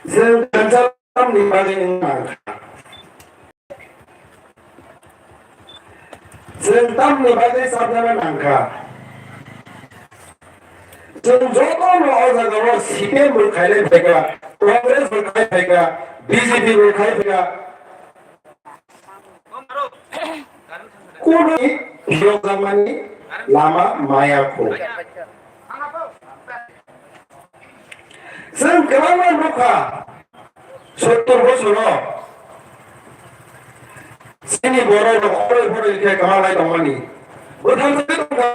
जों सानफ्रोमबोनि बागै जों तामनि बागै साबजाना नांखा जों ज'खौनो अजागाव सिपिएम बुखायले फैगा कांग्रेस बुखाय फैगा बीजेपी बुखाय फैगा कोन हिरोजामानि लामा मायाखौ जों गोबां नखा 70 बोसोराव जोंनि बर' नखरै फरायनाय गामालाय दंमानि बोथांजों दंगा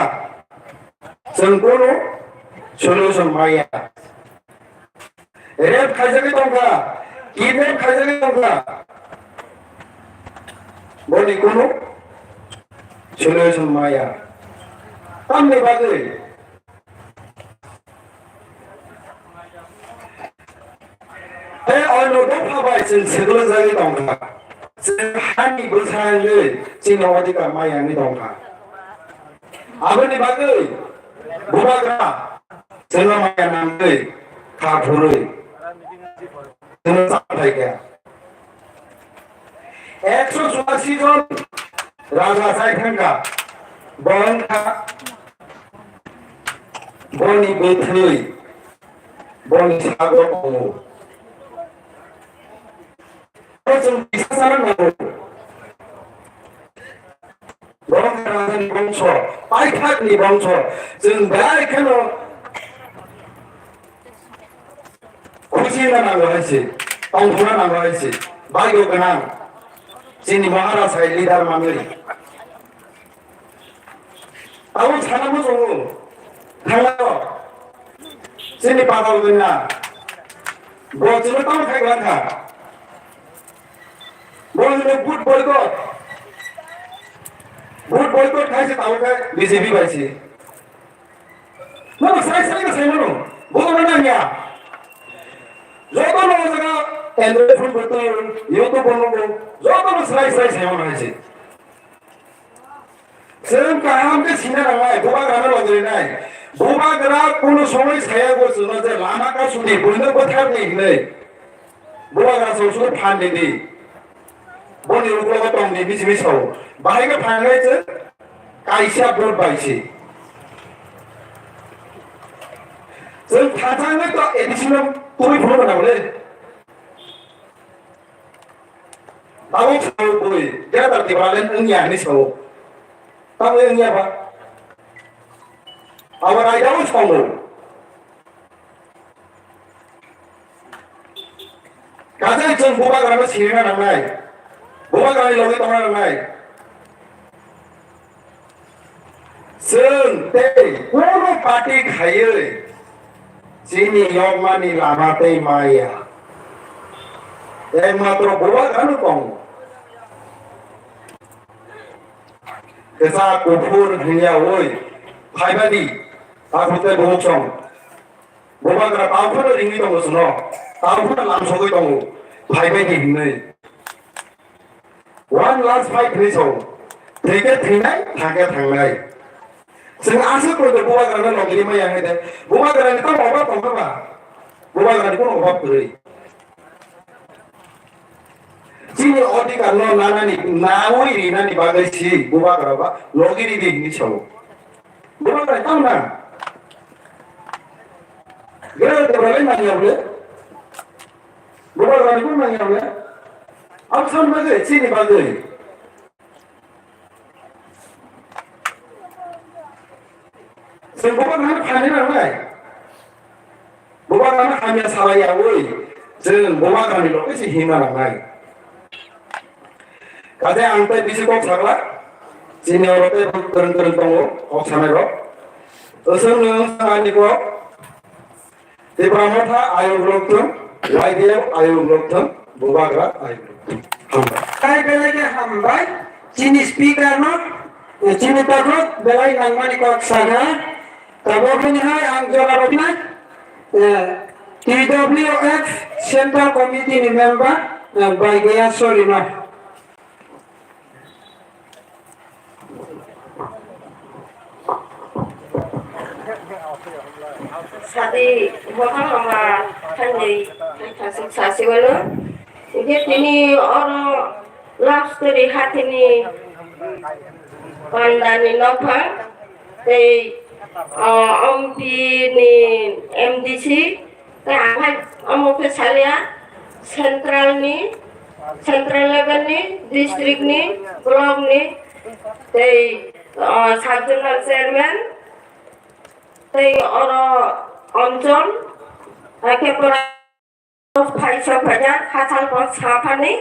जों कोनो सलुशन माया रेप खायजागे दंगा किडनेप खायजागे दंगा बनि कोनो सलुशन माया तामनि बागै अनुदों हाबाय जों सेगल जागे दंगा जों हानि बोसांनो जोंनाव अधिकार मायानि दंगा आबोनि बागै बुबाग्रा जोंना माया नांगै खाफुरै जोंना जाथाय गया 184 जन राजा जायखांगा बंखा बनि बोथै बनि सागर दङ जों बिसासार नांगौ बंखानि बंश पाइथाकनि बंश जों बेखौनो खुसिना नांगौ हायसे पांफुना नांगौ हायसे भाग्य गोनां जोंनि महाराजा लिडार मांगै आव सानामो दङ थांनाय जोंनि बादाव गैना बजनो ताम खायग्राखा बजनो बुट बयकट खायसे तावखाय बीजेपी बायसे नो साइ साइमोनो बोलो नांगिया जतनो जगा एंड्रॉइड फोन बतो यूट्यूब बनोगो जतनो साइ साइमोनो हायसे जों काहामके सिना नांबाय बुबाग्रानो लगिनाय बुबाग्रा कोनो समय साया गोसोनो जे लामाका सुनि बयनो बोथारनि नै बुबाग्रा सौसुर फानदेदि बनि रुगलगा तंनि बिजिबि सौ बाहायगा फाननायसो काइसा बोट बायसे जों थाजानो तो एडिशनल तुइ फुनो नावले ताव सौ बय देदा दिबालेन ओंयानि सौ ताव ओंया बा आवर आइदाव सौ काजाय जों बुबाग्रानो सिरिना नांनाय बुबाग्रानि लगे तंना नांनाय जों ते कोनो पार्टी खायो जोंनि यगमानि लामाते माया एकमात्र बुबाग्रानो दं गोजा गुफुर हिया ओइ फाइबादि आखुते बहुसं बुबाग्रा तावफोर रिंगि दंसनो तावफोर लामसगै दं फाइबादि हिनै वन लास्ट फाइट हिसौ थैके थैनाय थांके थांनाय जों आसो कोदो बुबाग्रानो लगिनि माया हेदे बुबाग्रानि तो अभाब दंबा बुबाग्रानि कोनो अभाब गै जोंनि अधिकार न नानानि नावै रिनानि बागै सि बुबाग्राबा लगिनि दिनि सौ बुबाग्रा ताउना गेर देबराले नानियावले बुबाग्रानि को नानियावले अब सान बागै सिनि बागै जों बुबाग्रानो फानि नांनाय बुबाग्रानो खामिया सालाया ओइ जों बुबाग्रानि लगे हिमा नांनाय काजे आंते बिसि कक सागला जिनि अरते गोरों गोरों दङ कक सानायरो ओसोंनो सानिको देब्रामथा आयोग लोकथों वाइदेव आयोग लोकथों बुबाग्रा आयोग हामबाय काय बेलागे हामबाय जिनि स्पिकार न जिनि तागो बेलाय नांमानि कक सागा ताबोनिहाय आं जलाबना TWF सेंट्रल कमिटि नि मेंबर बायगया सरिना Sadi, bukan lama Kanjai kasih sasi wala. Jadi ini orang last dari hati ini pandani nopang. Thì ông ni MDC cái ông một cái central level ni district ni block ni thì সাধারণ chairman thì অঞ্চল একেবারে ফাইসা ফাজা খাতাল পর ছাপানি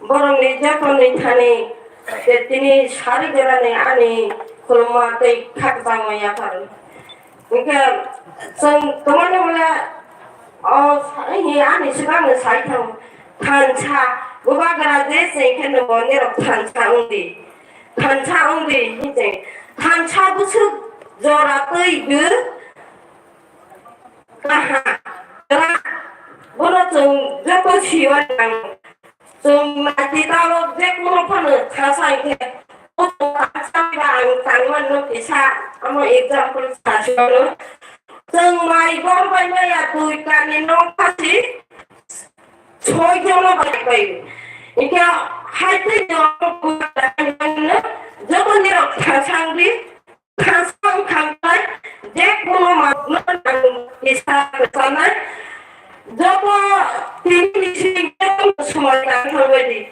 বরং নির্যাতন Thani তিনি সারি জেলানে আনি खुलुमा दै खागजांया फार इनके जों तमाने मोला हि आनि सिगांनो साइथां थानसा गोबागरा जे जेखेनो बने रक थानसा उंदि हिजे थानसा बुसु जरा दैबो काहा जरा बोलो जों जको सिवान जों माति दालो जे कुनो फानो थासा इखे tangman no bisa amo example sasiono jeung mai bom bai ya tui kani no pasi choi jono bai ika haite jo bukan jabon ni rok khasangri khasang khangkai je kono makna nang bisa kesana jabo tini sing semua kan hobi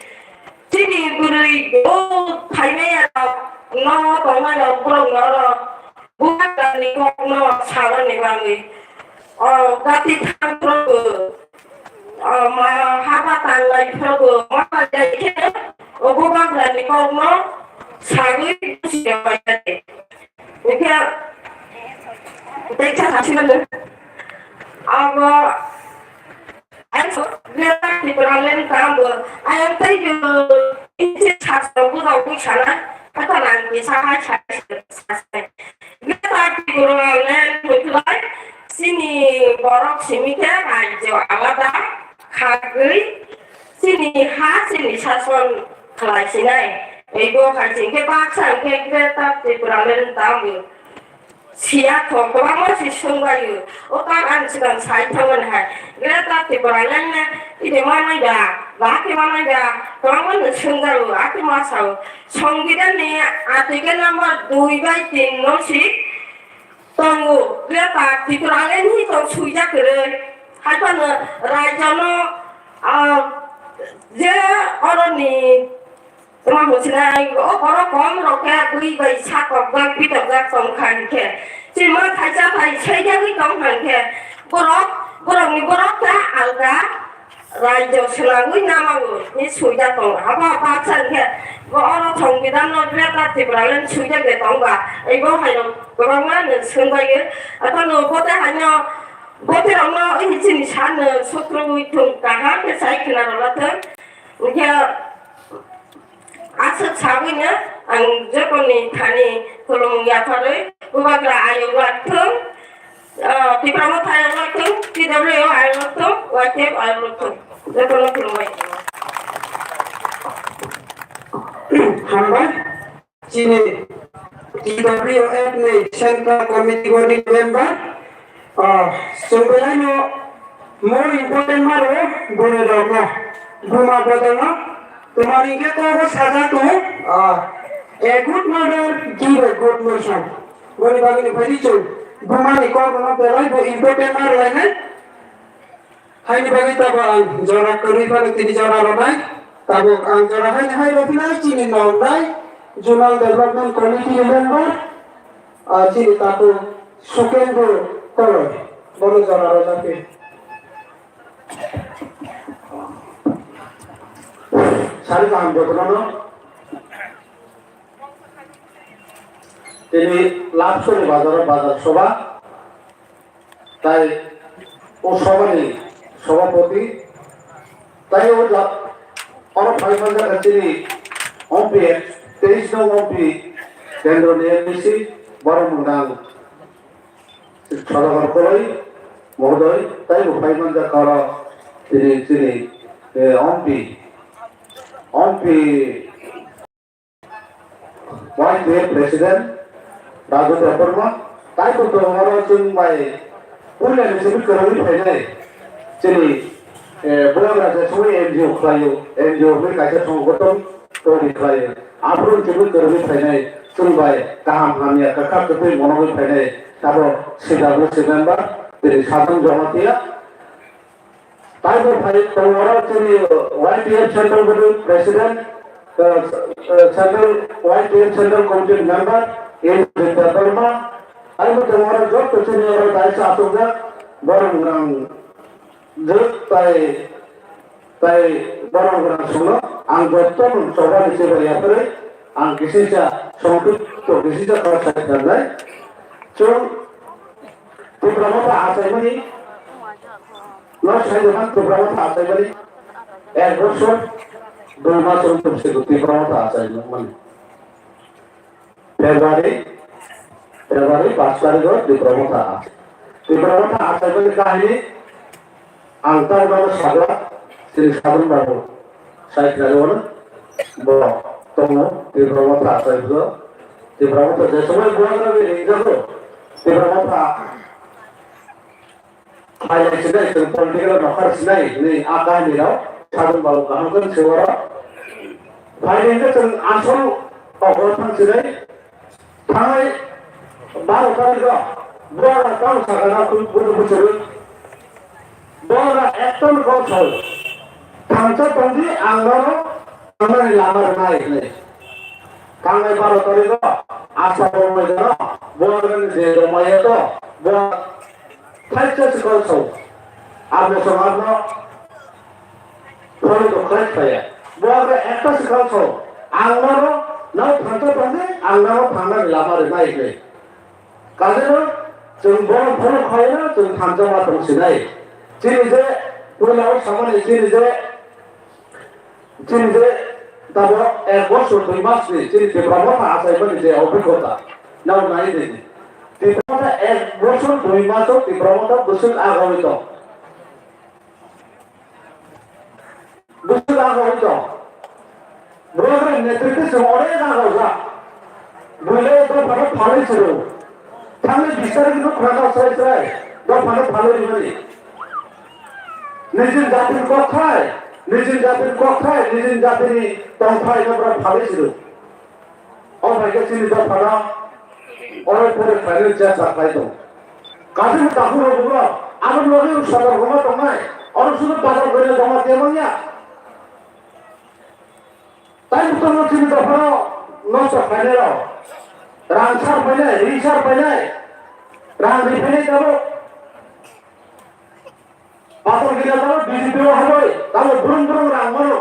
Sini beri kayaknya no tongga no burung no bukan dari kok no salah nih bangi tapi tangkro hambatan lagi pro maka jadi bukan dari kok no salah itu siapa jadi ini kita kasih dulu Aku lihat di peralatan kamu, ayam tadi ini satu bulan sana, kata nanti saya selesai. Lihat di peralatan mulai sini borok sini kan aja awalnya kagui sini sini sason kelas ini, ibu kasih ke paksa ke kereta di peralatan kamu. Siap kok, kamu masih sungguh Otak sedang saya tahu nih. Kita di peralatan ini mana ya, laki mana ya, kamu masih sungguh, aku masuk. Songgiran nih, artikel nomor 2/3 nasi. Tunggu, kita di peralatan ini tuh sudah keren. Apa nih, raja no, dia orang nih. Tuma musnai orang kaum roket bui bai sakok bang pitok bang songkan ke, cuma kaca bai saya bui songkan ke, borok ni borok dah alga, raja selangui nama gue, ni suja tong, apa paksan ke, orang tong kita no berita di peralatan suja ke tongga, ibu hayo, borok mana sungguh ke, atau no bote hanya bote orang ini sini sana sutru itu kahar ke saya kena rolat, mungkin asal sawinya ang jeponi thani kolong yapare bubagra ayo watung di pramota ayo watung di WO ayo watung watep ayo watung jeponi kolong hamba sini di WOF ni Central Committee Body Member sebenarnya more important maro boleh dong buma bodana तुम्हारी क्या तो वो सादा तो a good mother give a good motion बोले बाकी ने बड़ी चल बुमारी को बना पहला वो important मार रहा है हाई ने बाकी तब जरा करी वाले तीन जरा रहा तब जरा हाई रखना चीनी नौंदा जुनल डेवलपमेंट कमिटी मेंबर चीनी ताको सुकेंदो करो बोलो जरा रहा के सारी काम देखो ना তিনি লাভ করে বাজার সভা তাই ও সভারই সভাপতি তাই ও অনেক ভাইবাজার তিনি অম্পি 23 নং অম্পি কেন্দ্র নিয়ে এসেছি বড় মুদাং সদর করাই মহোদয় তাই ও ভাইবাজার করা তিনি Ampi Vice President Raju Praparma, tai ko to haro chung bai pulle ni sebut karami phai Jadi bukan saja semua NGO kelayu, NGO ini kaisa संगठन तोरी kelayu. Apun cukup terus fayne sunbai kaham hamnya kakak kepi monowi fayne tabo sidabu September dari satung jamatia. Taibo fay tawara jadi YPF Central Board President, Central YPF Central Committee Member, in Vietnam. Taibo tawara job jadi orang kaisa atungga baru tay barang suno ang betul coba disebut ya pare ang kisah songkut to kisah kalau saya kerja cuma beberapa asal ini lo saya dengan beberapa asal ini bosor dua macam untuk sebut beberapa asal ini mana Februari pas kali di beberapa asal ini kahini antar baru sahabat sini sahabat baru saya kira mana bahwa tunggu di beberapa asal itu di beberapa jadi semua gua lagi ini jago di beberapa ayat sudah itu politikal nakar sudah ini akan dirau sahabat baru kan suara baik ini kan asal orang sudah tangai baru kali itu buat tahu sekarang aku butuh Bola ekton kosol, tangsa tangsi anggoro, kamar lamar naik nih. Kangai baru tadi ko, asal rumah jana, bola kan di rumah itu, bola kaca sekosol, abu semarno, bola itu kaca ya. Bola ekton sekosol, anggoro, nau tangsa tangsi, anggoro kamar lamar naik nih. Kalau jumbo bola kaya, jum tangsa matang sinai. Jadi je, pulau sama ni jadi tabo bosor tu mas ni, jadi beberapa asal pun je open kota, nau naik ni. Di mana bosor tu mas tu di beberapa bosor agam itu, beberapa netrika semua orang agam sah, boleh tu pada paling seru, kami bisa itu kerana saya, tu pada paling ini. নিজের জাতির কথায় নিজের জাতির তন্থায় আমরা ভাবেছিল অভাগ্য চিন্তিত ফানা অনেক পরে final চেষ্টা খাইতো কাজে তাহুর বগুলো আমার লগে সদর গমা তোমায় অনেক শুধু বাজার করে জমা কেমন ইয়া তাই তোমরা চিন্তিত ফানা নষ্ট ফাইনাল রাংসার ফাইনাল রিসার ফাইনাল রাং রিফাইনাল যাবো Pasal kita tahu di situ ada, tahu burung ramai,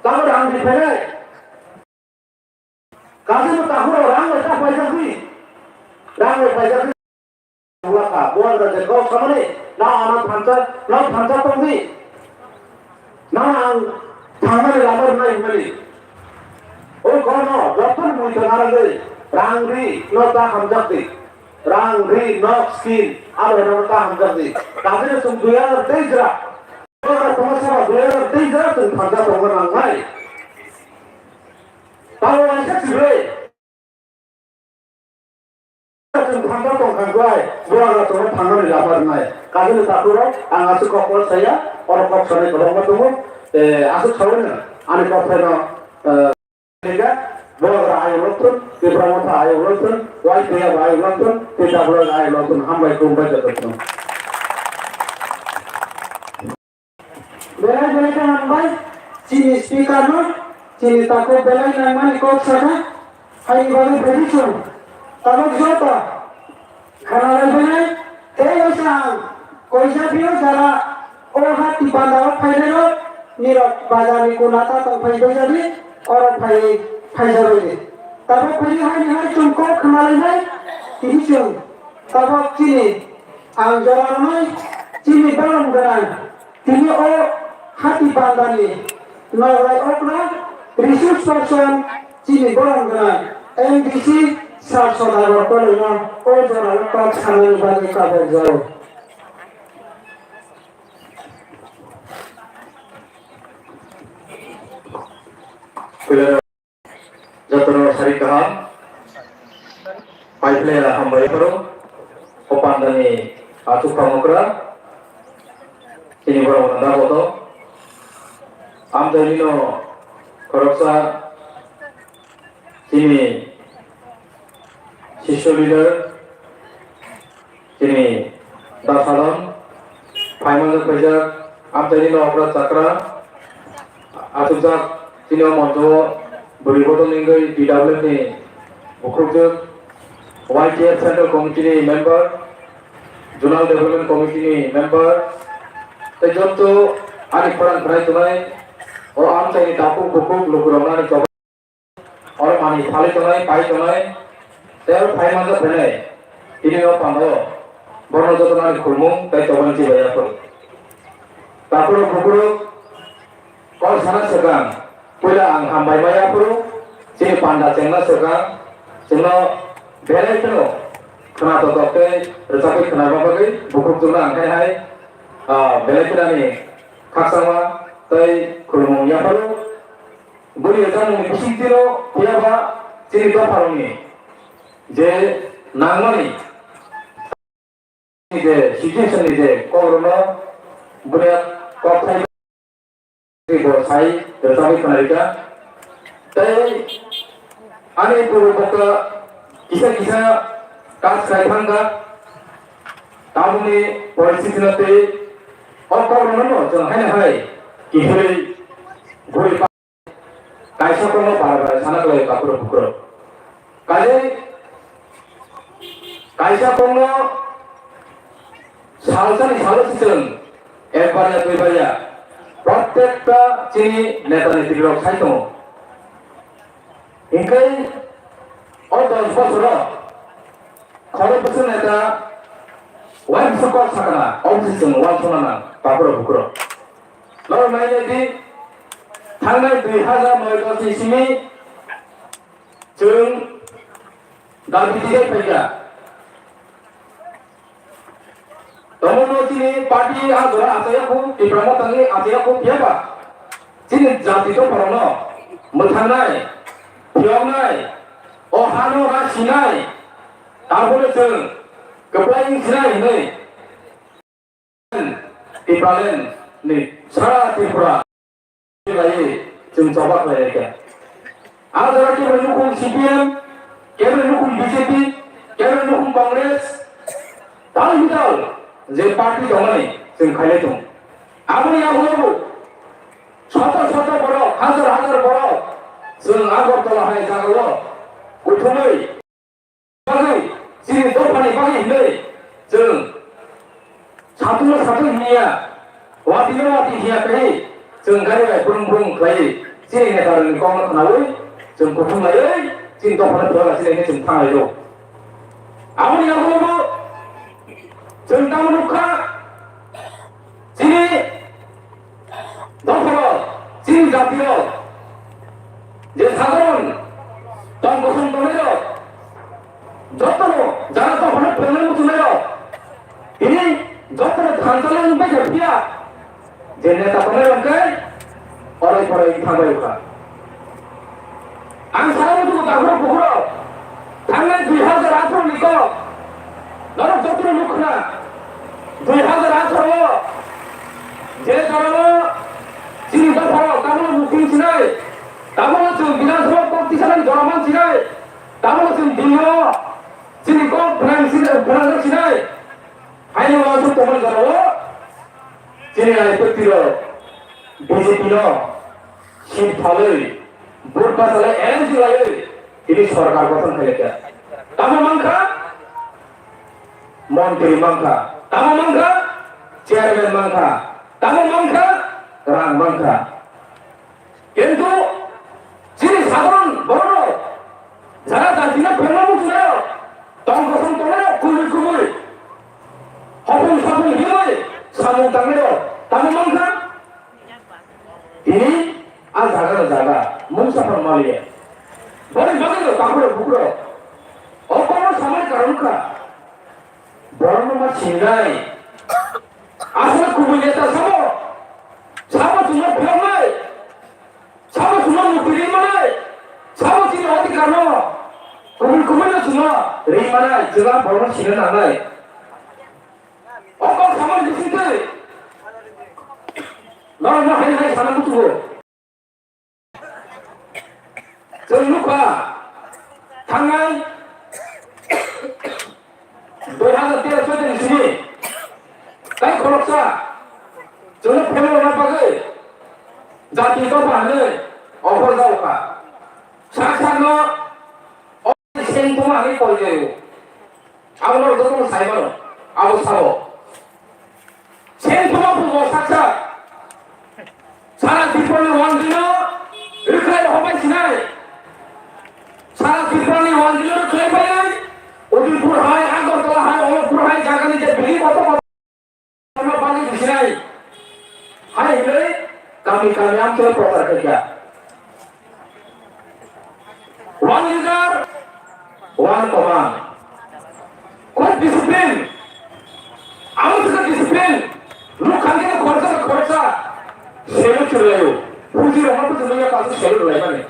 tahu orang di sana. Kalau tahu orang itu apa jadi? Orang apa jadi? Buat ada kau sama ni, anak thansa tunggu, thangga lamar naik mali. Oh kono, doktor mui tangan lagi, rangri, tak hamjati. Rangri, skin, ada orang tak hamjati. Tapi itu semua terjadi. Kalau semasa terjadi, tu tanda orang lain. Kalau macam tu, tu tanda orang lain. Bukan semua tanda di dalam lain. Kalau itu tak turun, angkat sekolah saya, orang kau sana kalau mau tunggu, asal sahaja. Anak kau sana, juga. Bola ayo nonton, beberapa ayo nonton, YPF ayo nonton, tidak boleh ayo nonton, hamba itu baca betul. Bela kan hambai, cini speaker no, cini takut bela namanya kau sana, hari baru berikut, tahu siapa? Karena bela, usah, kau siapa cara, hati bandar final, nirok bazar ikunata atau final jadi, orang final Fajar ini, tapi hari cungkok kemarin ini cung, tapi cini, anggaran ini cini dalam geran, cini hati bandani, nolai okna, resource person cini dalam geran, MDC saudara kolona, jalan kau sana bagi kabar jauh. Jatuh sari kaham, pipeline hambai baru, opan dani atu kamukra, ini baru nanda foto am dari no koroksa sini siswa leader sini dasalam Paiman Pajak am dari no opera cakra atujak sini monjo beriboto ninggai DW ni ukrujak YTF Central Committee ni member Zonal Development Committee ni member terjatuh adik peran perai tunai orang am ini tapu buku lukurona ni coba orang mani thali tunai pai tunai ter pai manja penai ini orang pandai borno jatuh ni kurmung tai coba ni bayar pun tapu buku kau sana sekarang pula ang hambai bayar pun sini panda cengna sekarang cengna beres tu kena totoke resapi kena apa lagi buku tu nak angkai hai beres tu ni kaksama tai kurung ya paru beri exam ni kusi tiro dia ba sini tu paru ni je nangmani ni je situation ni je korona beri kopai ni bosai resapi kena ika tai ane puru baka kisah kaas kaitanga tamuni परिस्थिति नते और कौन मनो जन है ना है कि हेरे घोड़ी कायसा को न पार पार साना को कापुर बुकुर काजे कायसा को न सालसा नि सालो सिचन एक बार या दुई बार या प्रत्येकटा चिनी नेता नीति लोग साइड तो इनके और 10 বছর खबर बसर नेता वाइन सको सकना ऑफिस वाल सोना पापुर बुकुर लर माइने दि थांनाय 2009 सिसिमि जों दाबिदिगे फैगा तमनोचिनि पार्टी आदरा आसायाखौ इब्राहिम तांनि आसायाखौ पियाबा जिनि जाति तो परनो मोथानाय पियावनाय अहानो हा सिनाय तारपरे जों गोबां सिनाय नै इब्राहिम नै सारा त्रिपुरा लायो जों जबाब लायैके आदरा के नुकुम सीपीएम के नुकुम बीजेपी के नुकुम कांग्रेस दाल हिदाल जे पार्टी दंनै जों खायले दं आबनि आबो शत बर हाजार बर जों आगरतला हाय जागो उथुमै बागै जिनि दफानि बागै नै जों साथु हिया वाति हिया kai जों गारिबाय बुरुं खायो जिनि नेतारनि कौन खानावै जों गथुमलायै जिनि दफानि फरागासिनो जों थांनाय दं आबनि आगोलावबो जों दामनुखा जिनि दफाराव जिनि जातियाव जे साधारण दम गसं दंनायाव যতনো যারা তো অনেক প্রবলেম শুনেও তিনি যতনো ধানচালের মধ্যে গেছিয়া যে নেতা বলে রঙকে অনেক পরে থাকবে ওখা আমি সারা মতো কাগর পুকুর থাকলে 2018 লিখ ধরো যতনো মুখ না 2018 যে ধরো চিনি দফার তামল মুখিং ছিনাই তামল বিধানসভা প্রতিষ্ঠান জনমান ছিনাই তামল দিন Sini kau pernah sini, hanya masuk teman jarawa, sini ada petiro, BJP lo, sini thalai, burka thalai, NC lagi, ini सरकार गठन kaya. Tamu mangka, menteri mangka, tamu mangka, chairman mangka, tamu mangka, rang mangka. কিন্তু sini সাধারণ বড় যারা জাতিনা প্রেরণা মুখে Tong kosong tolong kumul hopung himai samung tangero tamu mangka ini jaga munsafar malia boleh bagaimana kapur bukro apa samai karuka borno mas singai asal kumuleta sama cuma bilang sama cuma mukiri mana sama cuma hati karena kumul cuma Rimana jelas borno sini nangai. Okor sama di situ. 너무 하이하이 사는 것도 정루가 당한 노하는 때려 쏘는 신이 তাই খরচা জন্য ফেলে না পাগে জাতিগত ভাবে অপরদাওকা সাখানো সেন্টুমা আমি পড়ে আবার যখন সাইবার আবু সাবো সেন্টুমা পুরো সাক্ষা সারা জীবনে ওয়ানদিন রিখাই হবাই সিনাই সারা জীবনে ওয়ানদিন রিখাই পাই ওদিপুর হয় আগরতলা হয় অলপুর হয় জাগানি যে বিলি কত hai ini kami ambil program kerja one leader one command kuat disiplin harus juga disiplin lu kan kita khorsa selu chulayo puji orang tu sebenarnya kasus selu chulayo ni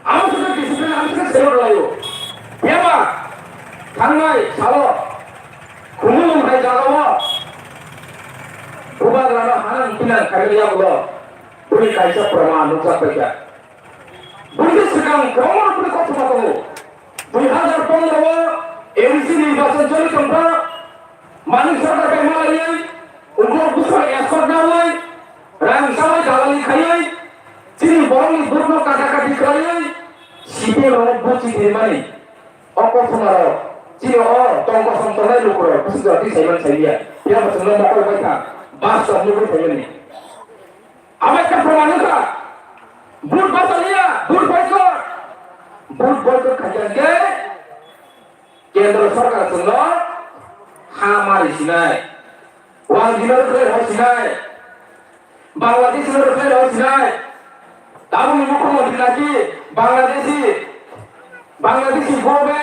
harus juga disiplin harus juga selu chulayo ya pak kangai salo kumulum hai jagawa Ubah lama hanan pinan kalian Allah beri kaisa permaan nusa kerja. Beri sekarang kawan beri kau kamu. 2015 MC নির্বাচন চলে তোমরা মানুষ সরকার বেমারি উগ্র গুছাই এসকর না হয় রাং Sawai জ্বালানি খাইয়াই চিনি বরং দুর্গ কাটাকাটি খাইয়াই শীতে রোগ বুঝি নির্মাণী অকথনার চিনি টঙ্ক সন্তনাই লোকর বুঝি সাইমান সাইয়া ইয়া বছর মকল পাইতা বাস সবগুলো ফেলে নি আমার একটা প্রমাণ আছে বুট বাতালিয়া বুট বয়কট খাইয়াকে কেন্দ্র সরকার জন্য হামারি সিনাই ওয়ান দিনের ফের হসিনাই বাংলাদেশের ফের হসিনাই তারপর মুখ্যমন্ত্রী নাকি বাংলাদেশি গবে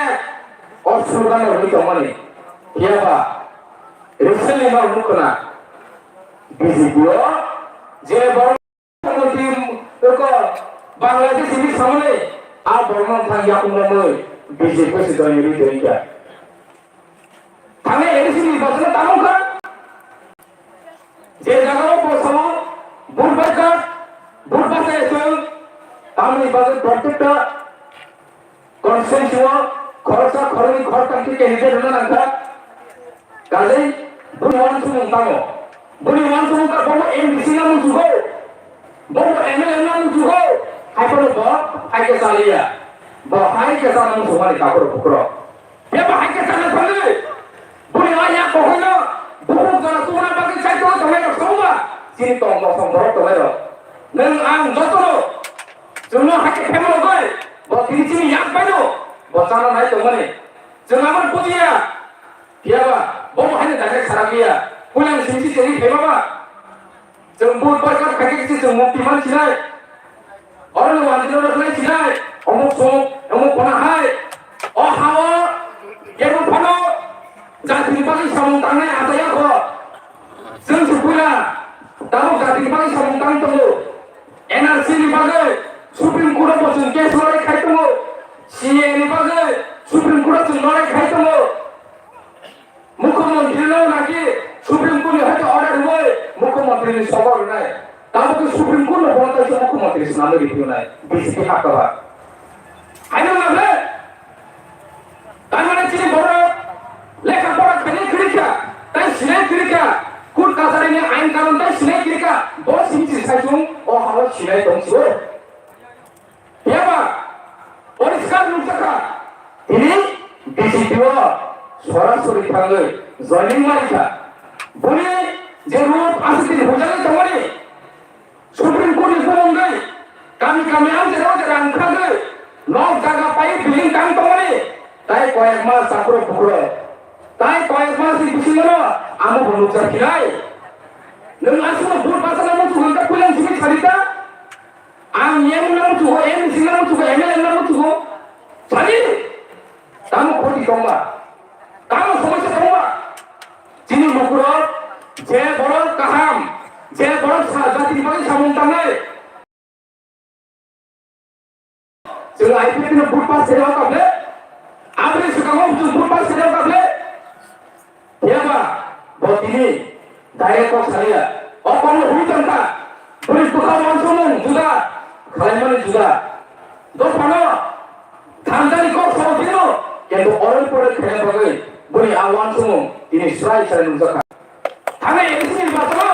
অস্ত্রদান হইতো মানে ইয়াবা রিসেন্টলি আমার মুখ না বিজেপিও যে বড় মুখ্যমন্ত্রী বাংলাদেশ সামনে আর বর্মন থাকি আপনার বিজেপি সে দলীয় তরিকা থানে এসি নির্বাচনে তামন কর যে জায়গায় পৌঁছানো ভোট বাঁচা এসেছেন তার নির্বাচন প্রত্যেকটা কনসেন্সুয়া খরচা খরচি খরচাঙ্কি ক্যান্ডিডেট হলেন একটা কাজেই বুড়িমান সুমন তামো বুড়িমান সুমন তার বড় এমডিসি নাম সুগো বড় এমএলএ নাম সুগো হাইপর হাইকে চালিয়া হাইকে চালানো সমানে কাপড় ফুকরো এবার হাইকে চালানো ফলে বুড়ি আয়া কখনো বহু যারা তোমার বাকি চাইতো তোমার সৌবা চিন্তা সম্ভব তোমার নং আং যত जोंनो हाके फेमो गय ब तिनि याक बायनो बचाना नाय तमने जों आमार बुजिया पियाबा बो हाने दागे सारागिया पुलां सिमसि जेरि फेमाबा जों बुट बाजार खाके किसि जों मुक्ति मान सिनाय अरनो वाजिनो रखनाय सिनाय अमुक सम अमुक बना हाय अ हावा येबो फनो जातिनि बागै सामं तांनाय आदाया ख जों सुपुला दाबो जातिनि बागै सामं तां दङो एनआरसी नि बागै सुप्रीम कोर्ट बसुन केस लड़ाई खाइतमो सीए नि बागै सुप्रीम कोर्ट जों लड़ाई खाइतमो मुख्यमंत्री नो नाकि सुप्रीम कोर्ट नि हयतो अर्डर होय मुख्यमंत्री नि सबर नाय ताबो तो सुप्रीम कोर्ट नो बलता से मुख्यमंत्री नाम रिव्यू नाय बीजेपी हाकबा आइनो नाबे तारमाने चिनि बड़ लेखा पढ़ा खाने खिरिका ताई सिनाय खिरिका कोर्ट कासारि नि आइन कानुन ताई सिनाय खिरिका बस सिमसि साइजुं अ हावा सिनाय दंसिबो याबा परिष्कार नुकसाखा ini BCPO সরাসরি থাকলে জয়েনিং মারিকা বলে যে রূপ আসতে বোঝালে তোমারে সুপ্রিম কোর্ট বলবে কামি আম যে রোজ রাংখাগে নক জায়গা পাই বিলিং কাম তোমারে তাই কয়েক মাস চাকর পুকুরে তাই কয়েক মাস বিছিলো আমো বলুচা খিলাই নং আসলে ভোট বাসানা মতো ঘন্টা কইলাম তুমি ছাড়িতা আম এম নাম তুগো এম সি নাম তুগো এম এল নাম তুগো ছাড়ি তামো ক্ষতি কমবা তামো সমস্যা কমবা চিনি মুকুর যে বড় কাহাম যে বড় জাতির বাকি সামন তাঙ্গাই जों आईपीएल ने बुट पास सेवा काबले आपने सुकामो जों बुट पास सेवा काबले याबा बतिनि डायरेक्ट को सालिया अकनो हुई तंता Beri tukar langsung juga, kalian juga. Dos mana? Tanjani kau sama kino, yang tu orang pun kaya bagai. Beri awan semua, ini serai saya nunjukkan. Tangan yang sini baca.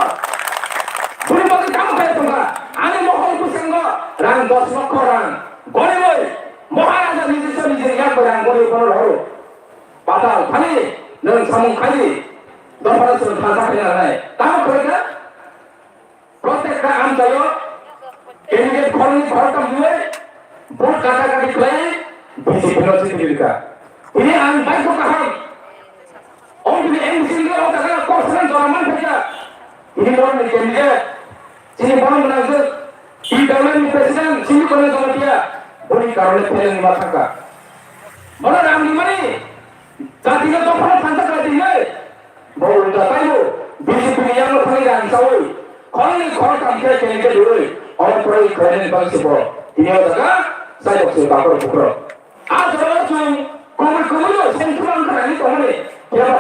Beri bagi kamu kaya tunggu. Ane mohon pusing go, rang dos orang. Gori boy, mohon aja নিজে yang berang gori kono lalu. Padahal kali, neng samung kali, dos pada sudah bahasa kaya nai. Tahu kerja? প্রত্যেকটা আঞ্চল candidate কর্মী ভরতাম দিয়ে vote কাটাকাটি করে BJP নজিকা ini ang baik kaham orang di MC dia orang kata kau senang zaman saja ini orang di candidate sini orang menanggung di dalam presiden sini kena sama dia boleh karena pilihan matangka mana ram di mana jadinya tu orang sangat lagi ni boleh tak tahu BJP yang lo kali ran sawi kalau kalau kami candidate dulu orang pergi kerana bang sebab ini orang saya maksud bakar bukan ada orang Kumul sentuhan kerana itu mana?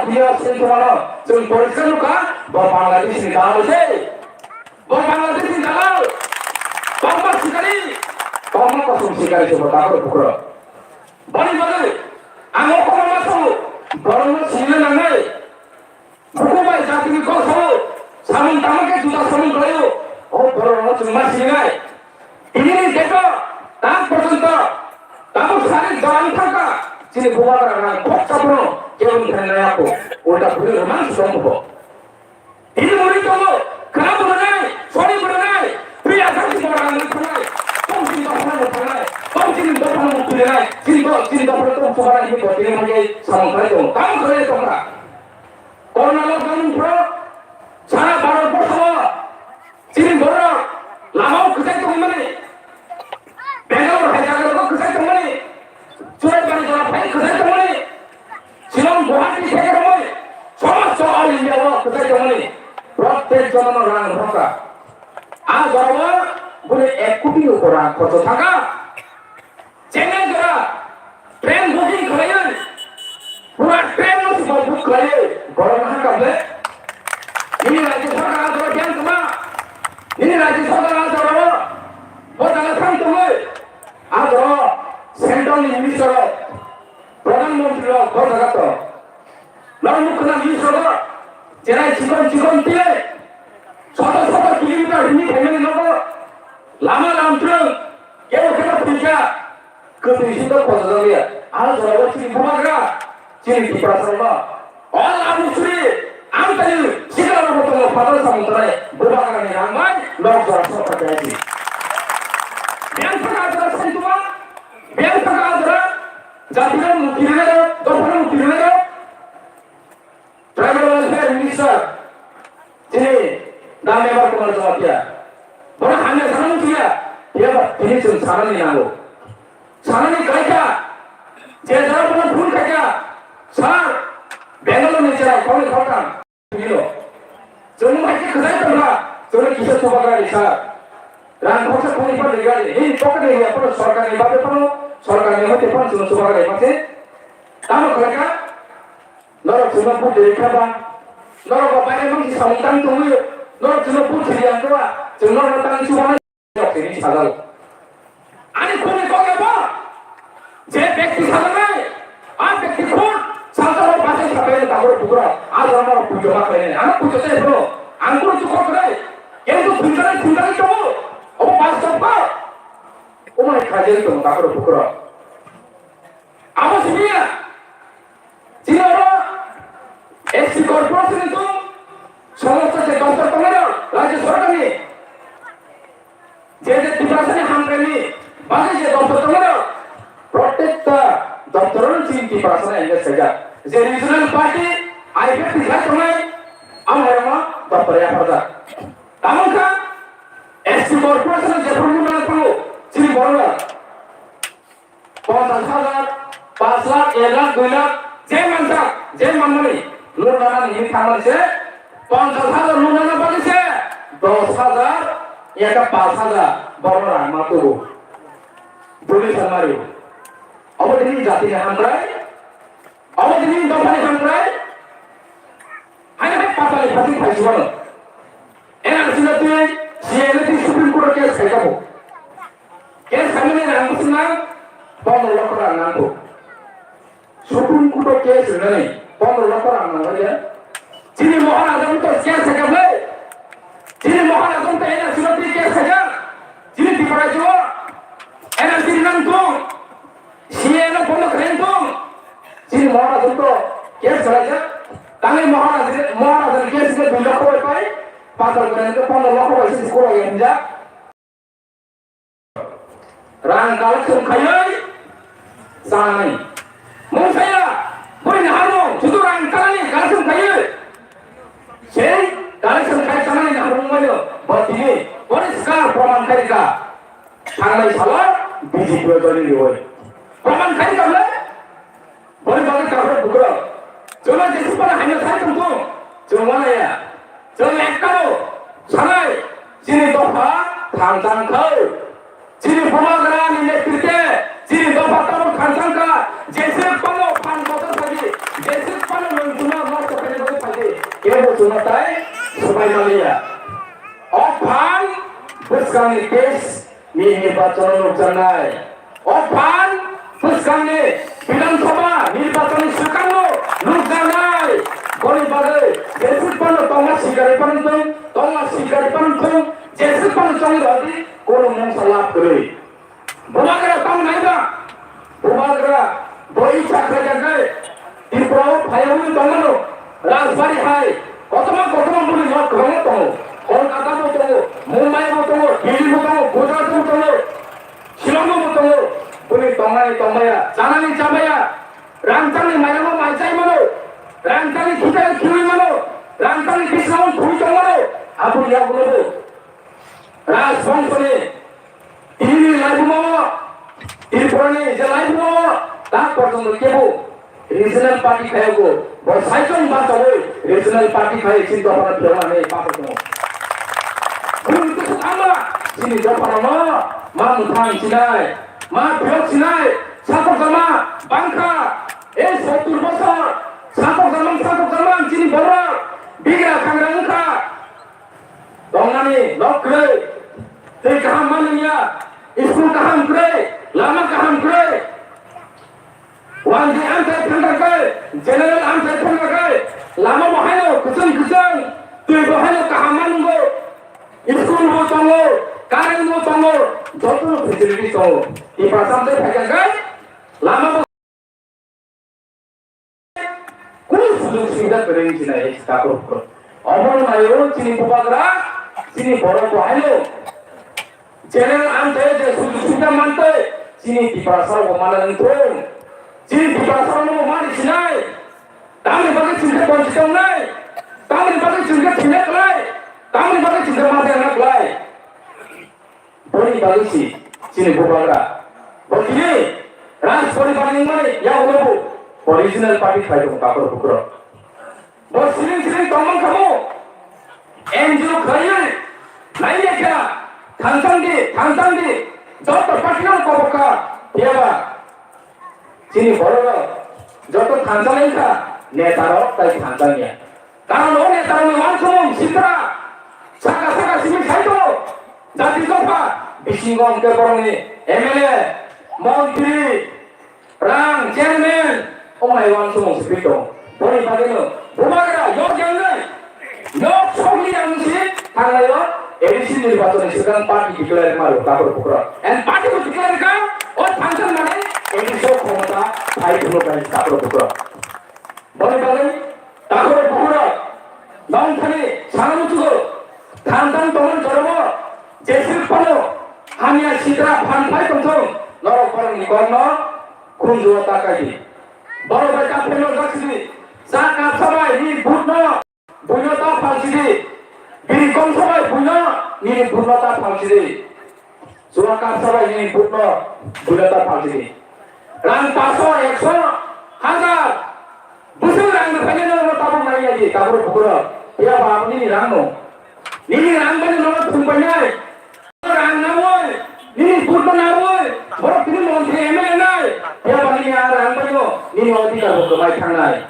Dia sentuhan tu polisi luka, bawa Bangladesh ni dalam je, bawa Bangladesh ni dalam, bawa sikari, bawa kosong sikari tu bakar bukan. Balik, angok kau masuk, baru sini nangai, buku baik jati ni kosong, samun tamak ke juta samun kau, oh baru cuma sini nangai, ini ni kita, tak percaya, tak usah jalan thaka. Sini buat orang kok sabno, jangan kena aku. Udah beri rumah semua. Ini murid kamu, kenapa berenai? Sorry berenai. Pria sakit orang berenai. Kau sini tak pernah berenai. Kau sini tak pernah berenai. Sini tak pernah suara ini buat ini lagi sama kali tu. Kamu kerja tu apa? Kau nak kamu pro? Sana baru bersama. Sini baru. Lama kerja tu mana? Bangalore Hyderabad kerja tu mana? Surat bagi jawab baik kerja kemana? Silam Guwahati kerja kemana? Semua soal ini Allah kerja kemana? Protek zaman orang mereka. Agar boleh ekuti orang kotor tangga. Jangan kira train booking kalian, buat train masih book kalian. Kalau mana kamu? Ini lagi sekarang ada yang sama. Ini lagi sekarang ada orang. Bukan orang tua. Ada central minister प्रधानमंत्री कलकाता मुख्य minister जेरा chicken दिए शत शत kilometre Hindi family लोग लामा लामट्रं केव केव फैसा कतैसिम खजलिया आरो जराव चिनि बुमाग्रा चिनि दिप्रासरबा अल आमुसुरि आमतानि सिगाराव बोतल फादर सामंतराय बुमाग्रानि रांबाय लग जरा सरकार जायि बेंक सरकार सेंटुमा Biar sekarang jadinya mungkin ada, dokter mungkin ada, travel welfare minister, ini nama apa kemarin sama dia, orang hanya sana dia, dia ini cuma sana ni nalu, sana ni kaya, dia jangan pernah pun kaya, sana Bangalore ni cakap kau ni kau kan, begini, cuma macam kerja tu lah, cuma kisah tu bagai sana, dan kau sekarang ni pada dia, ini pokok dia apa सरकार ni bagai apa सरकार ने होते पण सुनो सुबह गए पछे तानो कलका नरो सुनो पु देखा बा नरो बाबाने मंग समुतान तुमु नरो सुनो पु छियान तो जोंनो नतान सुबह नि सागाल आनी कोने कोगे बा जे व्यक्ति सागाल आ व्यक्ति कोन सागाल पासे सबै दागो पुरा आज हमर पुजो मा कने आना पुजो ते ब्रो आंकुर चुको करे केंतु फुंकाई तो ओ पास तो umai kajian itu tak perlu buka. Apa sebenarnya? Jika orang SC Corporation itu semua saja dokter pengadil, lagi sorang ni. Jadi di pasal ni hampir ni, bagi je dokter pengadil, protect dokter orang di pasal ni enggak saja. Jadi regional party, IPF tidak cuma, amai dokter yang pada. Tahu kan? SC Corporation jepun mana perlu? Sini bola, 50,000, 5 lakh, 1 lakh, 2 lakh, जे मानमनी, लुनाना ini kamar se, 50,000 लुनाना bagi se, 10,000, ya ke 5,000, bola matu, boleh samari. Awak ini jati hamrai, awak ini dapat hamrai, hanya pasal pasal pasal. Enak sudah tu, CLT Supreme Court case kamu. Case kami ni nanggung senang, pondok lokal nanggung. Supreme Court case ni, pondok lokal nanggung aja. Jadi mohon agam tu case kamu. Jadi mohon agam tu enak surat case saja. Jadi di mana jua, enak jadi nanggung. CLT pondok nanggung. Jadi mohon agam tu case saja. Kami mohon agam case ni bila kau pakai. Pasal kena itu pondok lokal itu sekolah yang tidak. Rang kalsum kayai sanai. Mau saya boleh naharu, justru rang kalsum kayai. Saya kalsum kayai sanai naharu mana? Buat ini boleh sekarang proman kaya ka. Hangai salah biji berjadi dioi. Proman kaya ka boleh bagi kabar bukan. Cuma jenis pada hanya saya tentu. Cuma mana ya? Cuma ekor sanai. Sini doa tantang kau. Jadi pemageran ini kita, jadi dapat tahu kancangka, jasa pano pan motor saja, jasa pano mengguna motor kerja motor saja. Kita cuma tahu supaya malia. Opan buskan kes ni baca nukjanai. Opan buskan ni bidang soba ni baca nuksukanlo nukjanai. Kau bagai jasa pano tongas sigari pantung, jasa pano cang lagi. Kalau mau salah beri, bukan tahu naikah, bukan boi cakra jaga, di pulau Payung itu mana lo, Raspberry High, kotoma boleh nak kerana tahu, Kolkata mau tahu, Mumbai mau tahu, Delhi mau tahu, Gujarat mau tahu, Shillong mau tahu, boleh tahu ya, jangan ni cabai ya, rancang ni mana mau macam mana, rancang ni kita kiri mana, rancang ni kita mau kiri mana, apa dia boleh. Raspberry ini live mau, ini purani je live mau, tak perlu kebu. Regional party kaya go, bos cycling baca boy, regional party kaya cinta orang jalan ni apa tu? Kau itu sama, sini jawab nama, mangkang cinai, biok cinai, satu sama, bangka, setur besar, satu sama, sini borak, biga kangrangka, dongani, lokre. Te kaham mananya, school kaham kre, lama kaham kre, wandi antai thangka kre, general antai thangka kre, lama bahaya, kusang, te bahaya kaham mango, school mo tongo, karen mo tongo, joto facility tongo, di pasam te thangka kre, lama kuno sudut sudah bering cina ekstako, omong mayo cini pupagra, cini borok bahaya. General ante je sudah mantai, sini di pasar mana nentung, sini di pasar mana sinai, tamu bagai cinta konsisten nai, tamu bagai cinta cinta kelai, tamu bagai cinta mati anak kelai, boleh bagai sini bukanlah, begini, ras boleh bagai mana, yang lebu, original party fight kapur bukan, bos sini tomang kamu, NGO kaya, lainnya kya? Tangsangi, jodoh pastikan kau buka, dia bah, sini boleh, jodoh tangsangi kah, netaro tapi tangsangi. Kalau netaro langsung, citra, saka sini satu, jadi apa? Bisingong ke orang ni, MLA, Menteri, Rang, Chairman, langsung seperti itu. Boleh bagaimana? Bukan, yok jangan, yok sogi yang sih, tanggal ADC निर्वाचन second party declare मारो copper पुकरा and party को declare का और function माने एडिसो क्षमता fight होनो का copper पुकरा बने कापर पुकरा नाम थाने सानामुचुगो थानथान तमन जरबो जेसिर पनो हानिया सिद्रा फान फाइ तंथं नरक परम निकर्न खुंजो ताकाई बरो बाय काफेनो जाक्सिनि सा काफसाबाय नि बुटनो बुयता फालसिदि Bini konsumai punya, ini bunata falsidi. Surah kapsara ini bunata falsidi. Rang paso, ekso, hazar. Busur rang berkali nama tabung lagi aja, tabur bukura. Ya bapak ini rang no. Ini rang bani nama tumpahnya. Rang nawoi, ini bunta nawoi. Borok ini monsi emel nai. Ya bapak ini rang bani no, ini odi ka bukura baik kang nai.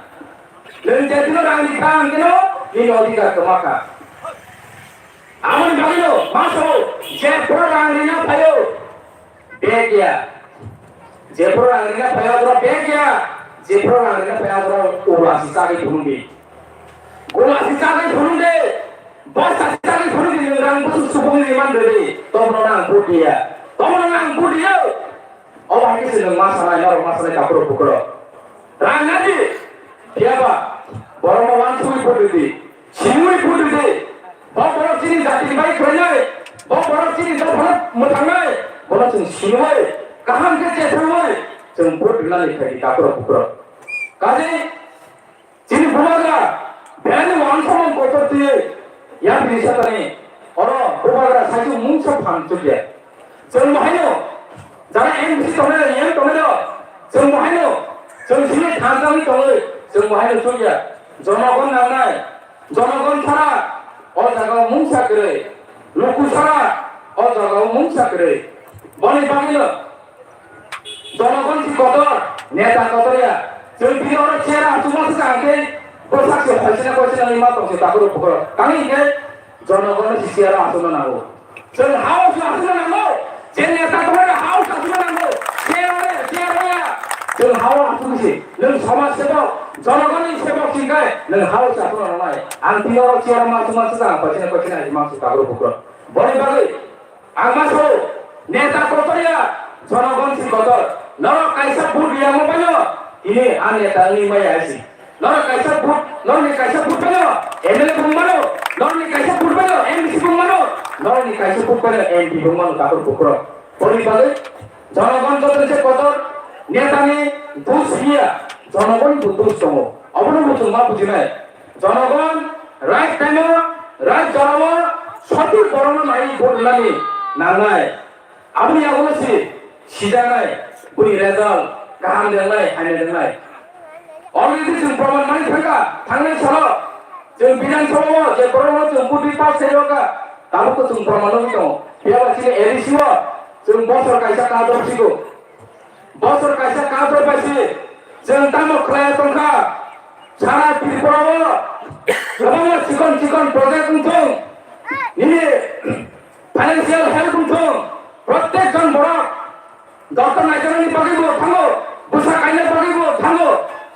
Lalu jadi rang di kang kino, ini odi ka kemaka. Amun bagino masuk je perangnya payo begia je perangnya payo dro begia je perangnya payo dro ulasi sagi dhundi ulasi sagi dhundi basa sagi dhundi nang busu subung ni mandiri tomno nang budia oh ini sedang masalah kapro bukro rangadi siapa borong wansui putri simui putri boro sini jati baik banyak boro sini dapat mutangai boro sini simui kaham ke cesamai jemput lali kaki kapro bukro kaji sini bumaga bani wansong kotor tiye yang bisa tani orang bumaga saju mungsap hancur ya jembahayo যারা MC তোমরা নিয়ম তোমরা জমহাইনো জমসিনে থাকামি তোমরা জমহাইনো চুইয়া জনগণ নাওনাই জনগণ ছাড়া ও জায়গাও মুংসা করে লোকু ছাড়া ও জায়গাও মুংসা করে বনি বাঙিল জনগণ কি কদর নেতা কদরিয়া जों बिनि अर चेरा तुमास जाके बोसाके फाइसिना कोसिना इमा तोसे ताकरो पकरो कानि के जनगण सिसियारा आसनो नांगौ जों हाउस आसनो नांगौ जे नेता तोमरा हाउस आसनो नांगौ चेरा जों हाउस आसुनसि नों समाज सेवक जनगणनि सेवक सिंगाय नों हाउस आसनो नांनाय आं बिनि अर चेरा मा तुमास जा फाइसिना कोसिना इमा तोसे ताकरो पकरो बनि बागै आं मासो नेता कतरिया जनगण सि कदर नर काइसा भुट बियामो पायो ini ane tali maya asi nor kaisa put pelo emele bumano nor ni kaisa put pelo mc bumano nor ni kaisa put pelo mp bumano takor pukro pori bale জনগণ যতছে কদর নেতানি দোষ হিয়া জনগণ দোষ তম অবন বুঝুন মা বুঝি নাই জনগণ রাইট টাইম রাইট জনম সঠিক বরণ নাই বললানি না নাই আমি বলেছি সিজা নাই বুড়ি রেজাল্ট गाहाम देंलाय हायना देंलाय अलरेडि जों प्रमाण मानि थांनाय सालाव जों बिधान सभायाव जे बर'नो जों बुद्धि पास जायोगा दाबो जों प्रमाण दं बेबायदिनो एरिसिव जों बसर कायसा कादरसिगौ बसर कायसा कादर बायसि जों दामो खलाया दंखा सारा त्रिपुराव गोबां चिकन प्रजेक्ट दं निनि फाइनान्सियेल हेल्प दं प्रत्येक जन बर' डक्टर नायजानायनि बागैबो थांगौ बुसा गायनो बागैबो थांगौ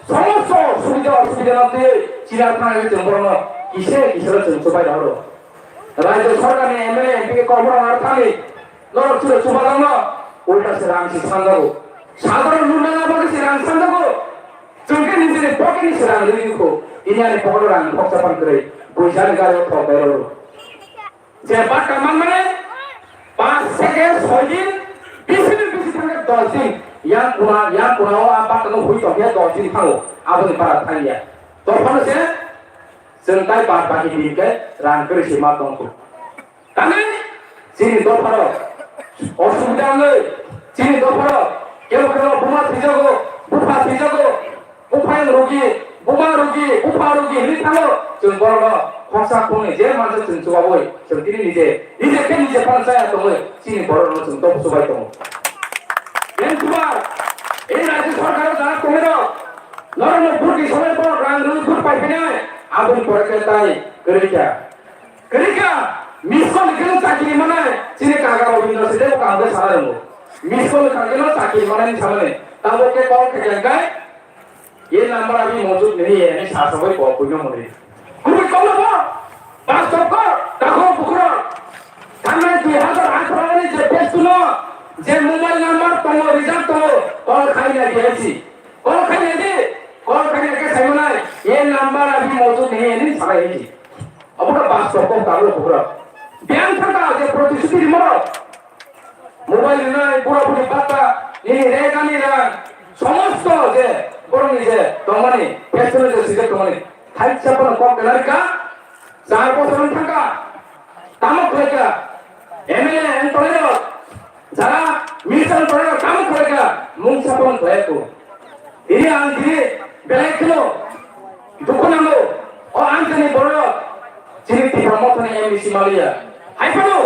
समस्त सुबिदा असुबिदा नाथाय चिरा थानाय जों बर'नो किसेल जों सबायदा हरो राज्य सरकारनि एमएलए एमपि कबरा आर थानि नर चिरा सुबादानो उल्टा से रां सानजागौ साधारण लुनाङा बागै रां सानजागौ जोंके निजेनि पकेटनि रां लुइखौ इनियानि पकेट रां खरसापान करै बैसानि गारियाव थबायरो जे बाटा माने 5 सेकेन्ड 6 दिन बिसिनि थांगे 10 दिन yang kuna apa kena hui toh dia 10 दिन थांगौ आबोनि बारा थांगिया तफानसे जों ताइ बार बाकि दिनके रां गोरसे मा दंखौ ताने जिनि दफारो असुबिदा नै जिनि दफारो केव बुमा थिजागौ बुफा थिजागौ उफाय रोगी बुमा रोगी उफा रोगी नि थांगौ जों बर'नो खरसा खौनि जे मानसि जों जवाबै जों दिनै निजे फानसाया दङ जिनि बर'नो जों दफ सबाय दङ Entuar, ini राज्य सरकार जाना कोमेरो, नरम बुद्धि समय पर रंग रूप पाई बिना, आबुन परकेताई करिका, मिसकोल किलो चाकरी mana, sini kagak mau binder sini bukan ada salah dong, मिसकोल kagak चाकरी mana ini sama nih, tahu ke kau kerjakan, ये नंबर अभी मौजूद नहीं है, ini सात सौ को पुnya मरे, कुछ कौन apa, बात सबको, ताको पुकरो, karena di hazard antara ini jadi suno. जे मोबाइल नंबर तमो रिजल्ट तमो कॉल खाइना दिएছি कॉल खाइना के साइमना ये नंबर अभी मौजूद नहीं है नहीं सारा है अब का बात सबको कारो पुरा ব্যাংক থাকা যে প্রতিশ্রুতি মরো মোবাইল নাই পুরো পুরি পাতা এই রেগানি না সমস্ত যে বরনি যে তোমানি পেছনে যে সিজে তোমানি খাইছা পন কম বেলারকা 4 বছর থাকা তামক লেখা এমএলএ এন্টনিও যারা মিশন করে কাম করে মুংসাপন হয়তো এই আনকি বেলাইলো দুখনাঙ্গো ও আনজনি বড় চিনিতি প্রমোশনে এমবিসি মালিয়া হাইপানো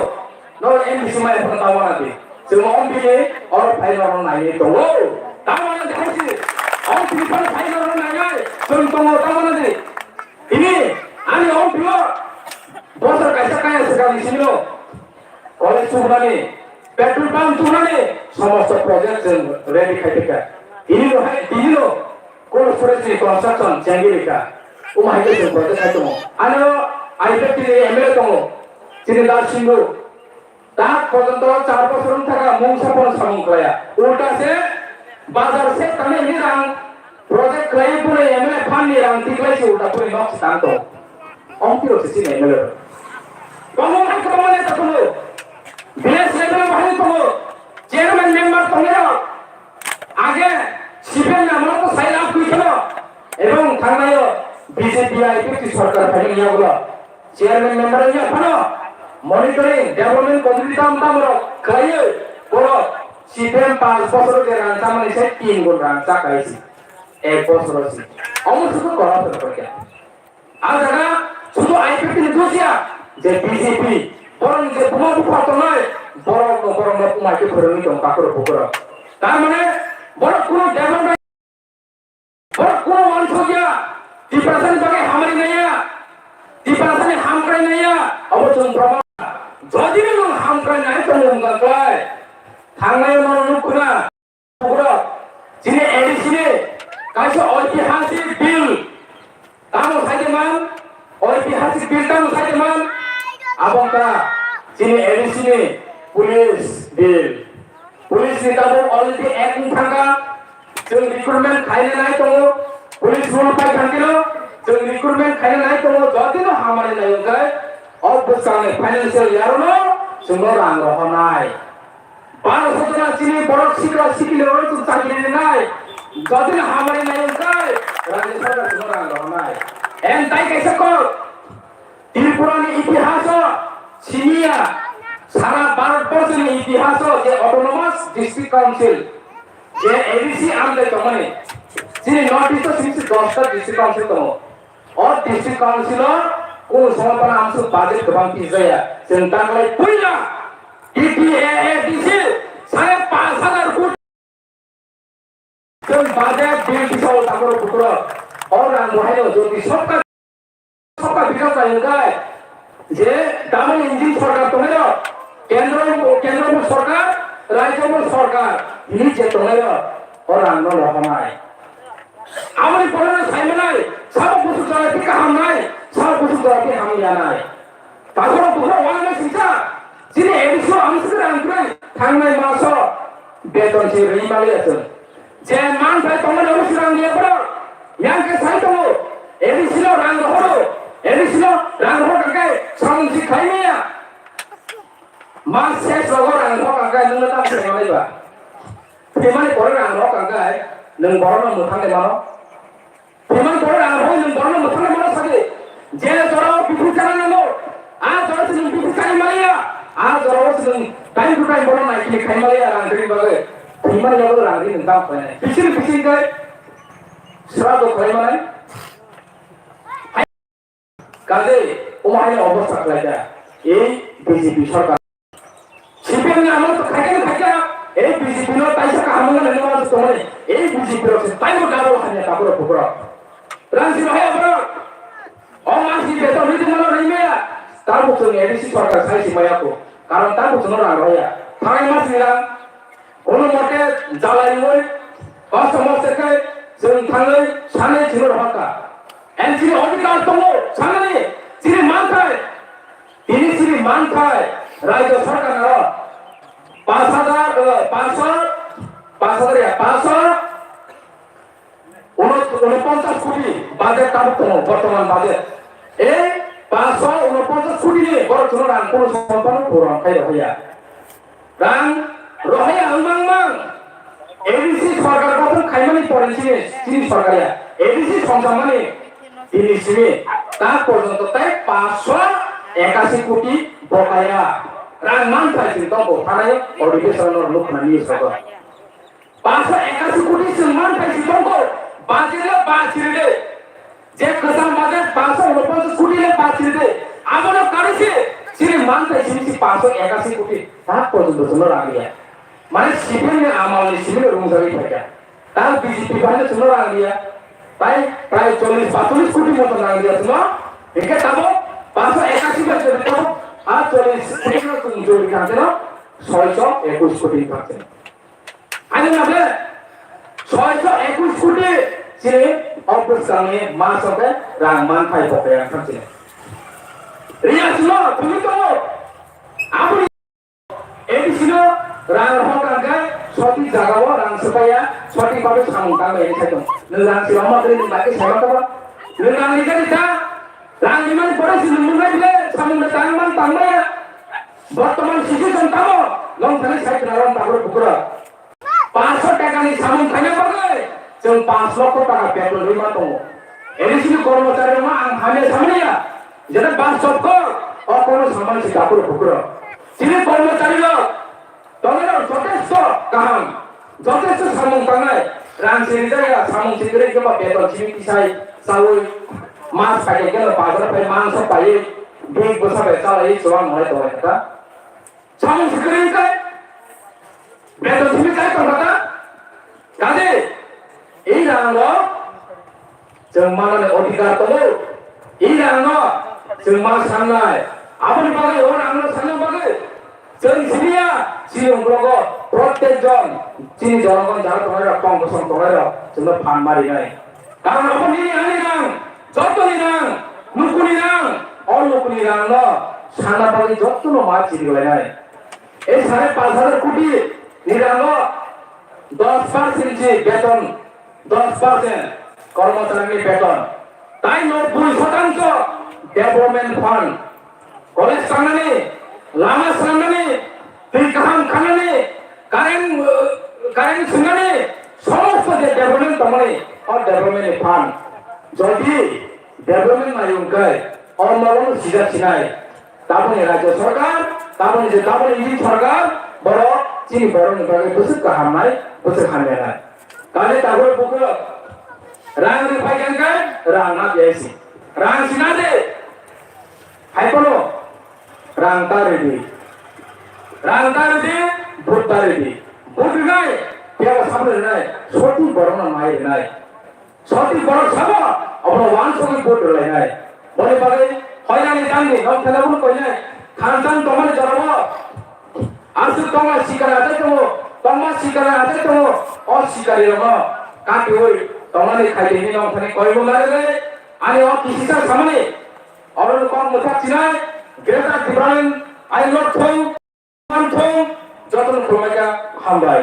নো এমবিসি মাই ফোন তাওয়ানাতি जों অম্বিলে অর ফাইনাল নাই তো তাওয়ানা দেখাইছি অম্বিলে ফাইনাল নাই जों দङ তাওয়ানাতি ইনি আমি অম্বিলো বছর কাইসা কায়া সেখানে ছিল কলেজ চুকনানি পেট্রোল পাম্প চুকনানি সমস্ত প্রজেক্ট রেডি খাইতে দিলো কোন ফরেস্ট কনস্ট্রাকশন চেঙ্গিরিকা উমাইকে প্রজেক্ট খাইতো আনো আইপেটি এমএলএ দङ যিনি দাস সিংহ তা পর্যন্ত 4 বছর থাকা মুংসাপন সামুংখায়া উল্টাছে বাজার সে কানে নিরাং প্রজেক্ট লাই পুরে এমএলএ ফান্ডি রাং তিকলাইছে উল্টা পুরে নক্স তান্ত অঙ্কিরো সে এমএলএ কমন কমনে তকলো বিএস লেভেল বাহিনী তকলো চেয়ারম্যান মেম্বার তঙ্গের আগে সিপিএম নামক সাইল আপ কইছিল এবং থানায় বিজেপি আইপিটি সরকার ফাইল নিয়াগুলো চেয়ারম্যান মেম্বার নিয়া ফানো মনিটরিং ডেভেলপমেন্ট কমিটি দাম খাইয়ে বড় সিপিএম 5 বছর কে রান্তা মানে সে 3 গুণ রান্তা খাইছি 1 বছর আছে অমর শুধু করা দরকার আর জায়গা শুধু আইপিটি নিদোসিয়া যে বিজেপি বরং যে তোমার উপর নয় বরং তোমাকে ফেরনি তো কাকর পুকুর তার মানে বড় কোন ডেভেলপমেন্ট বড় কোন অংশ গিয়া ডিপ্রেশন বাগে হামারি নাইয়া ডিপ্রেশন হাম করে নাইয়া অবচন প্রমাণ যদি নং হাম করে নাই তো নং গায় থাংনায় মনুকুনা পুকুর যিনি এডিসিনে কাছে ঐতিহাসিক বিল তামো সাইদেমান ঐতিহাসিক বিল তামো সাইদেমান abangka sini edisi ni pulis bill pulis ni tabu already acting thangka jeng recruitment khaine nai tongo pulis rule pai thangkilo jeng recruitment khaine nai tongo jodi no hamare nai gai obosane financial year no sungo rang rohonai 12 jona sini borok sikra sikile oi tu chakiri nai jodi no hamare nai gai rajya sarkar sungo rang rohonai en tai kaisa ko ত্রিপুরার ইতিহাস সিনিয়া সারা ভারতবর্ষের ইতিহাস যে autonomous district council যে ADC আমলে তমনে যিনি north east সিনিস 10টা district council তম और डिस्ट्रिक्ट काउंसिलर को समापन आमसु बाजेट गोबां पिजाया जों दागलाय फैला इटिएडिसि 5,500 कोटी जों बाजेट बिल बिसाव ताकर पुत्र और रां बहायनो যদি সরকার বিকাশ জায়গায় যে ডাবল ইঞ্জিন সরকার তোমরা কেন্দ্র সরকার রাজ্য সরকার নিজে তোমরা ওর আন্দোলন রহমায় আমাদের পড়ানো সাইমনাই সব কিছু চলে ঠিক হামনাই সব কিছু চলে হামি জানাই তারপর পুরো ওয়ানে সিটা যিনি এডিসো আমসে রাঙ্গুই থাংনাই মাস বেতন সে রিমালে আছে যে মান ভাই তোমরা অবশ্যই রাং নিয়ে পড়ো ইয়াকে সাইতো এডিসিলো রাং হলো এডিসিলো রাং হলো কাকে সংসি খাইমিয়া মাস শেষ লগো রাং হলো কাকে নঙ্গ তা সেমাইবা ফেমানি পরে রাং হলো কাকে नों बरनो मोथांले मानो फेमान परे आं होय नों बरनो मोथांले मानो सागे जे जराव बिफु जानांगौ आ जराव नों बिफु जानि मालिया आ जराव नों टाइम टु टाइम बरनो नायखि खाइ मालिया रांद्रि बागे फेमान जराव रांद्रि नों दाम खाय बिसिर गय सरा दो खाय माने काजे ओमाय अवस्था खालायदा ए बीजेपी सरकार सिपिएम नाम तो खायके खायका এই বিজেপি নো তাইসা কাহামঙ্গা নেনবা তোমরে এই বিজেপি রছে তাইও গাবো হানিয়া কাপড় পুকুর রানসি ভাই আপন ও মাসি বেতন দিতে মন রইমেয়া তার বুঝুন এডিসি সরকার সাইসি মায়াকো কারণ তার বুঝুন না রয়া থাই মাস নিলা কোন মতে জ্বালাই মই কষ্ট মতে जों थाङै सानै ছিল রহকা এনসি অধিকার তমো সাनै সিরি মানথাই তিনি সিরি মানথাই রাজ্য সরকার 549 কোটি বাজেট কাটতো বর্তমান বাজেট এই 549 কোটি নিয়ে বর্তমান রাং কোন সম্পন্ন পুরন খাই রহিয়া রাং রহিয়া আলমাংমাং এডিসি সরকার কত খাইমানি পড়েছি চিনি সরকারিয়া এডিসি সংসম্মানে তিনি সিমি তা পর্যন্ত তাই 581 কোটি বকায়া রাং মান পাইছি তবো থানায় অডিকেশনের লোক না নিয়ে সব 581 কোটি সম্মান পাইছি তবো বাজিলে যে কসম বাজেট 549 কোটি লে বাজিলে আমরা কারিছে সিরি মান পাইছি 581 কোটি তা পর্যন্ত তোমরা রাগিয়া মানে সিপিএম আমালে সিপিএম রুমজারি থাকে তার বিজেপি বাহিনী তোমরা রাগিয়া তাই প্রায় 40-45 কোটি মতো রাগিয়া তোমরা একে তাবো 581 বার যদি তো আর 40 কোটি জমি থাকছে না 621 কোটি থাকছে আগে না 621 কোটি যে অপসানে মাসকে রাংমান ফাই পকে থাকছে রিয়াসলো তুমি তো আপনি এই ছিল রাং হকাঙ্গে সঠিক জায়গাও রাং সকায়া সঠিকভাবে সামুকাঙ্গে এই থাকতো রাং সিলামাদের বাকি সামকাবা রাং নিজানি তা রাং ইমান পড়েছিল মুরাইলে সামুন্দে তাংমান তাংমা বর্তমান সিচুয়েশন তামো লং থানে সাইড নারাম তাগর বুকুরা 500 টাকা নি সামুন খাইনা পাগে जों 5 লক্ষ টাকা বেতন লইমা दङ এডিসিনি কর্মচারী মা আं হামে সামনিয়া যেটা বাস চক্ক ও কোন সামান সি তাগর বুকুরা যিনি কর্মচারী তবে যথেষ্ট কাহাম যথেষ্ট সামুন কাঙ্গাই রাং সিরিজায়া সামুন সিরিজাই কিংবা বেতন সিমি কিসাই সাউই মাছ পাইকে গেল বাজার পাই মাংস পাই বিগ বসাবে চালাই চোয়ান হয় তো এটা সামুন সিরিজাই কাই বেতন সিমি কাই কথা কাজে এই রাং जों मानने अधिकार दङ এই রাং जों मा साननाय आबनि बागै ও রাং साननो बागै जों सिनिया सिंग्लग प्रत्येकजन चिनि जनगण যারা তোমার কংগ্রেসন তোমার जों फान मारिनाय কারণ আপনি আনি রাং যতনি রাং মুকুনি রাং অলুকুনি রাং সানা বাগै যতনো মা চিরিগলাইনাय এই 5,500 কোটি নিরাং 10% যে বেতন 10% কর্মচারীর বেতন তাই 90% ডেভেলপমেন্ট ফান্ড কলেজ সামনে লামা সামনে ত্রিকাহাম খানানে কারেন্ট সামনে সমস্ত যে ডেভেলপমেন্ট তমনে আর ডেভেলপমেন্ট ফান্ড যদি ডেভেলপমেন্ট নাইউঙ্কাই অনলাইন সিধা সিনাই তারপরে রাজ্য সরকার তারপরে ইজি সরকার বড় চিনি বড় নিবাগে বসে কাহামনাই বসে খানে নাই কালে তারপরে বুকুর রাং ফাইগানকাই রাং না বেসি রাং সিনাদে হাইপনো রাং তারেদি ভোট তারেদি ভোট নাই পেয়া সামনে নাই সঠিক বড় না মাই নাই সঠিক বড় সাব আপনার ওয়ান সঙ্গে ভোট রলাই নাই বলে পারে হয়রানি জাননি নম খেলাগুলো কই নাই খানসান তোমার জড়াব আসু তোমার শিকার আছে তোমার শিকার আছে তো অস্বীকারী রম কাটি ওই তোমার খাইতে নম খানে কইব লাগে আরে ও কিসিটা সামনে অরণ কম মোটা চিনাই গ্রেটার ডিফারেন্ট আই নট থং যতন ভূমিকা হামবাই